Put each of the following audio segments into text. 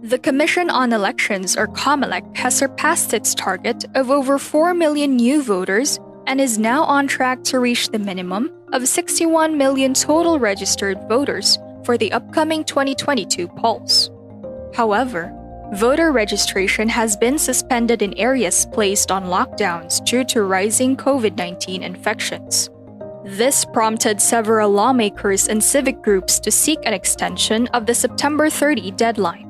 The Commission on Elections, or COMELEC, has surpassed its target of over 4 million new voters and is now on track to reach the minimum of 61 million total registered voters for the upcoming 2022 polls. However, voter registration has been suspended in areas placed on lockdowns due to rising COVID-19 infections. This prompted several lawmakers and civic groups to seek an extension of the September 30 deadline.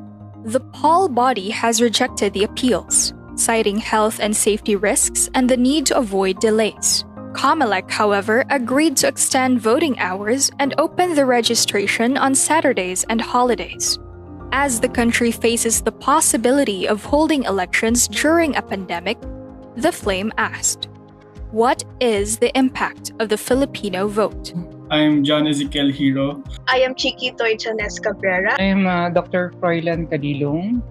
The poll body has rejected the appeals, citing health and safety risks and the need to avoid delays. COMELEC, however, agreed to extend voting hours and open the registration on Saturdays and holidays. As the country faces the possibility of holding elections during a pandemic, The Flame asked, "What is the impact of the Filipino vote?" I'm John Ezekiel Hiro. I am Chiki Toychanes Cabrera. I am Dr. Froilan Cadilong.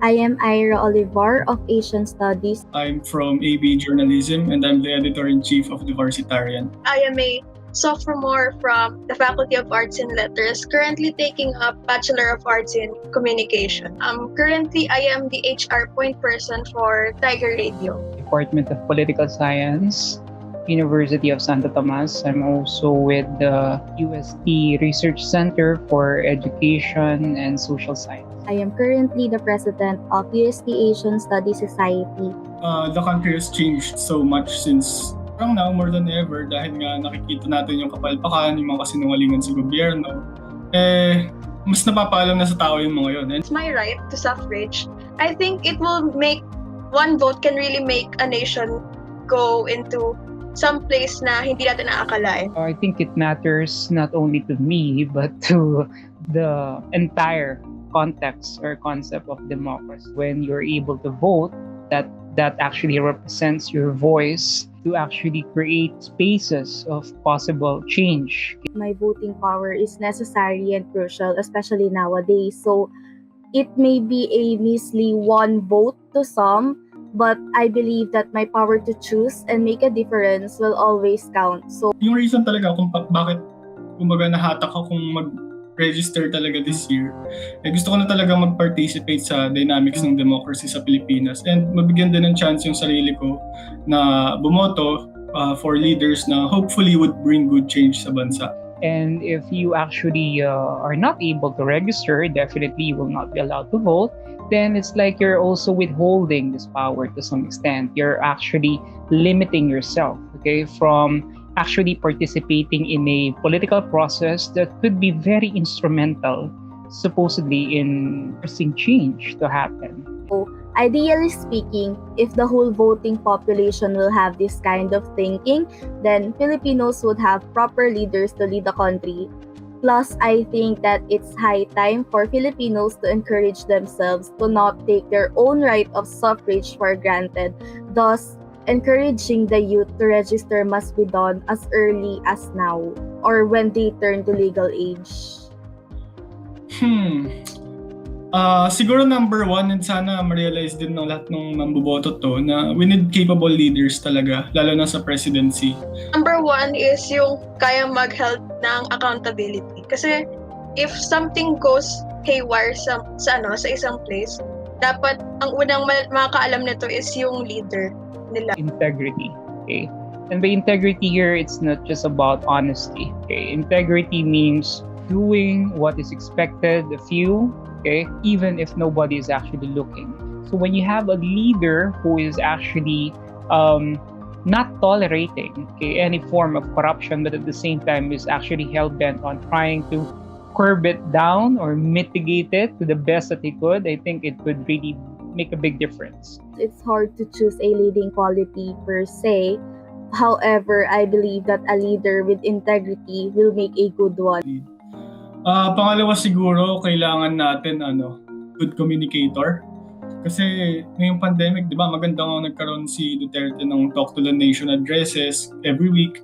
I am Ira Olivar of Asian Studies. I'm from AB Journalism and I'm the Editor-in-Chief of the Varsitarian. I am a sophomore from the Faculty of Arts and Letters, currently taking up Bachelor of Arts in Communication. Currently, I am the HR point person for Tiger Radio. Department of Political Science, University of Santo Tomas. I'm also with the UST Research Center for Education and Social Science. I am currently the president of UST Asian Studies Society. The country has changed so much since parang now more than ever dahil nga nakikita natin yung kapalpakan, yung mga kasinungalingan sa gobyerno. Mas napapaalam na sa tao yung mga yun. It's my right to suffrage. I think it will make one vote can really make a nation go into some place na hindi natin naakalain. I think it matters not only to me but to the entire context or concept of democracy. When you're able to vote, that actually represents your voice to actually create spaces of possible change. My voting power is necessary and crucial, especially nowadays. So it may be a measly one vote to some, but I believe that my power to choose and make a difference will always count. So Yung reason talaga kung bakit kumbaga nahatak akong mag-register talaga this year, gusto ko na talaga mag-participate sa dynamics ng democracy sa Pilipinas and mabigyan din ng chance yung sarili ko na bumoto for leaders na hopefully would bring good change sa bansa. And if you actually are not able to register, definitely you will not be allowed to vote. Then it's like you're also withholding this power to some extent. You're actually limiting yourself, okay, from actually participating in a political process that could be very instrumental, supposedly, in forcing change to happen. ideally speaking, if the whole voting population will have this kind of thinking, then Filipinos would have proper leaders to lead the country. Plus, I think that it's high time for Filipinos to encourage themselves to not take their own right of suffrage for granted. Thus, encouraging the youth to register must be done as early as now or when they turn to legal age. Siguro number one, and sana ma-realize din ng lahat ng mamboboto to na we need capable leaders talaga, lalo na sa presidency. Number one is yung kaya mag-help ng accountability. Kasi if something goes haywire sa isang place, dapat ang unang makakaalam nito is yung leader nila. Integrity, okay? And by integrity here, it's not just about honesty, okay? Integrity means doing what is expected of you, okay, even if nobody is actually looking. So when you have a leader who is actually not tolerating, okay, any form of corruption, but at the same time is actually hell-bent on trying to curb it down or mitigate it to the best that he could, I think it would really make a big difference. It's hard to choose a leading quality per se. However, I believe that a leader with integrity will make a good one. Pangalawa siguro, kailangan natin good communicator. Kasi ngayong pandemic, di ba, maganda nga nagkaroon si Duterte ng Talk to the Nation addresses every week.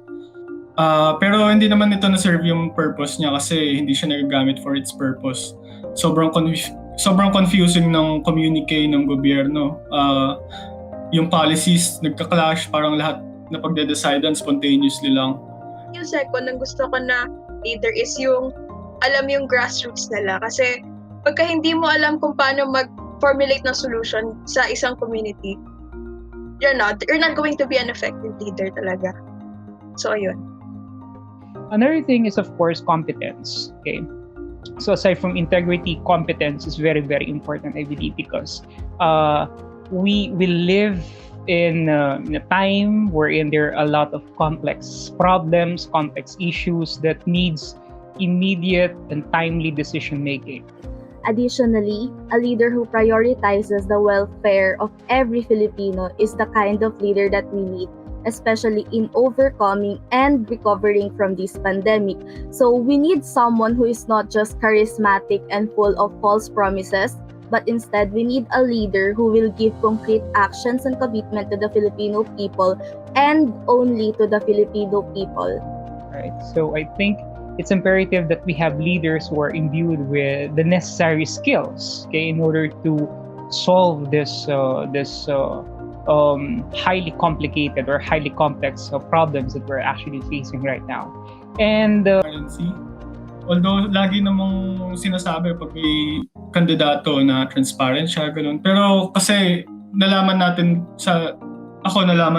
Pero hindi naman ito na-serve yung purpose niya kasi hindi siya nagagamit for its purpose. Sobrang confusing ng communique ng gobyerno. Yung policies nagka-clash, parang lahat na pagde-decidean spontaneously lang. Yung second, ang gusto ko na leader is yung alam yung grassroots nila. Kasi pagka hindi mo alam kung paano mag-formulate ng solution sa isang community, you're not going to be an effective leader talaga. So, ayun. Another thing is, of course, competence. Okay. So aside from integrity, competence is very, very important, I believe, because we live in a time wherein there are a lot of complex problems, complex issues that needs immediate and timely decision making. Additionally, a leader who prioritizes the welfare of every Filipino is the kind of leader that we need, especially in overcoming and recovering from this pandemic. So we need someone who is not just charismatic and full of false promises, but instead we need a leader who will give concrete actions and commitment to the Filipino people and only to the Filipino people. Right. So I think it's imperative that we have leaders who are imbued with the necessary skills, okay, in order to solve this highly complicated or highly complex problems that we're actually facing right now. And Transparency. Although lagi namang sinasabi pag may kandidato na transparent siya, ganun. Pero kasi nalaman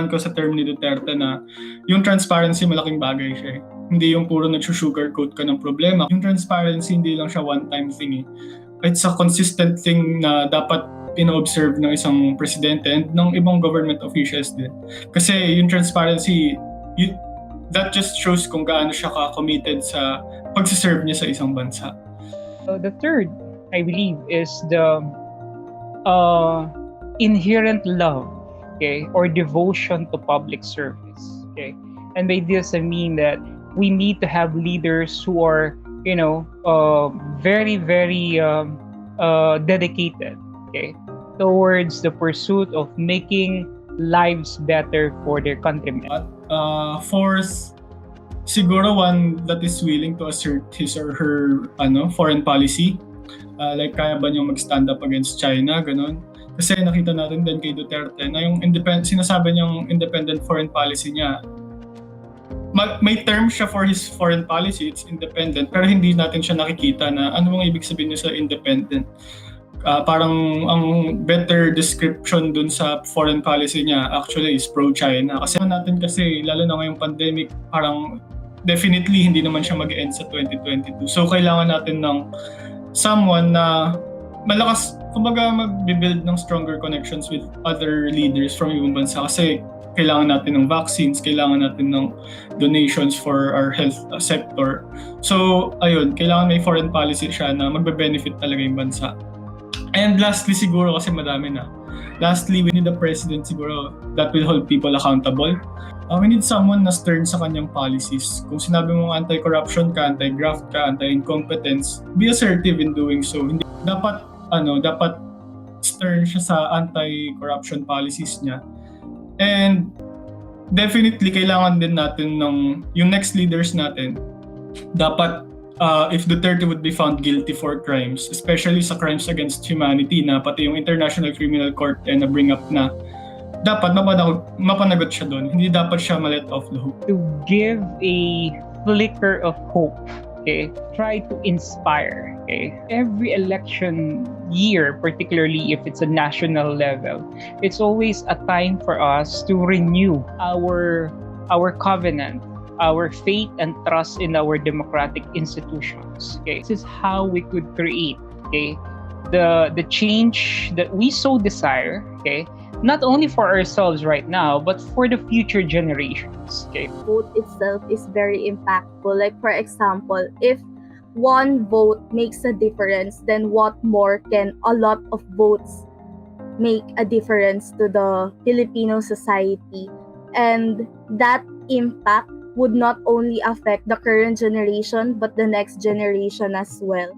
ko sa term ni Duterte na yung transparency malaking bagay siya. Hindi yung puro nag-sugarcoat ka ng problema. Yung transparency hindi lang siya one-time thing. It's a consistent thing na dapat ino-observe ng isang presidente and ng ibang government officials din. Kasi yung transparency, that just shows kung gaano siya ka-committed sa pagsiserve niya sa isang bansa. The third, I believe, is the inherent love, okay, or devotion to public service, okay. And by this I mean that we need to have leaders who are, very, very dedicated, okay, towards the pursuit of making lives better for their countrymen. Fourth, siguro one that is willing to assert his or her foreign policy. Like kaya ba niyang mag-stand up against China, ganun. Kasi nakita natin din kay Duterte na yung sinasabi niyang independent foreign policy niya, may term siya for his foreign policy, it's independent, pero hindi natin siya nakikita na ano bang ibig sabihin niya sa independent. Parang ang better description dun sa foreign policy niya actually is pro-China. Kasi lalo na ngayong pandemic, parang definitely hindi naman siya mag-end sa 2022. So kailangan natin ng someone na malakas, kumbaga mag-build ng stronger connections with other leaders from ibang bansa. Kasi kailangan natin ng vaccines, kailangan natin ng donations for our health sector. So ayun, kailangan may foreign policy siya na magbe-benefit talaga yung bansa. And lastly siguro, kasi madami na. Lastly, we need a president siguro that will hold people accountable. We need someone na stern sa kanyang policies. Kung sinabi mo anti-corruption ka, anti-graft ka, anti-incompetence, be assertive in doing so. Hindi dapat stern siya sa anti-corruption policies niya. And definitely kailangan din natin yung next leaders natin, dapat if Duterte would be found guilty for crimes, especially sa crimes against humanity na pati yung International Criminal Court na bring up na, dapat mapanagot siya doon. Hindi dapat siya ma-let off the hook. To give a flicker of hope, okay, try to inspire, okay. Every election year, particularly if it's a national level, it's always a time for us to renew our covenant, our faith and trust in our democratic institutions. Okay, this is how we could create, okay, the change that we so desire. Okay, not only for ourselves right now, but for the future generations. Okay, Vote itself is very impactful. Like for example, if one vote makes a difference, then what more can a lot of votes make a difference to the Filipino society? And that impact would not only affect the current generation but the next generation as well.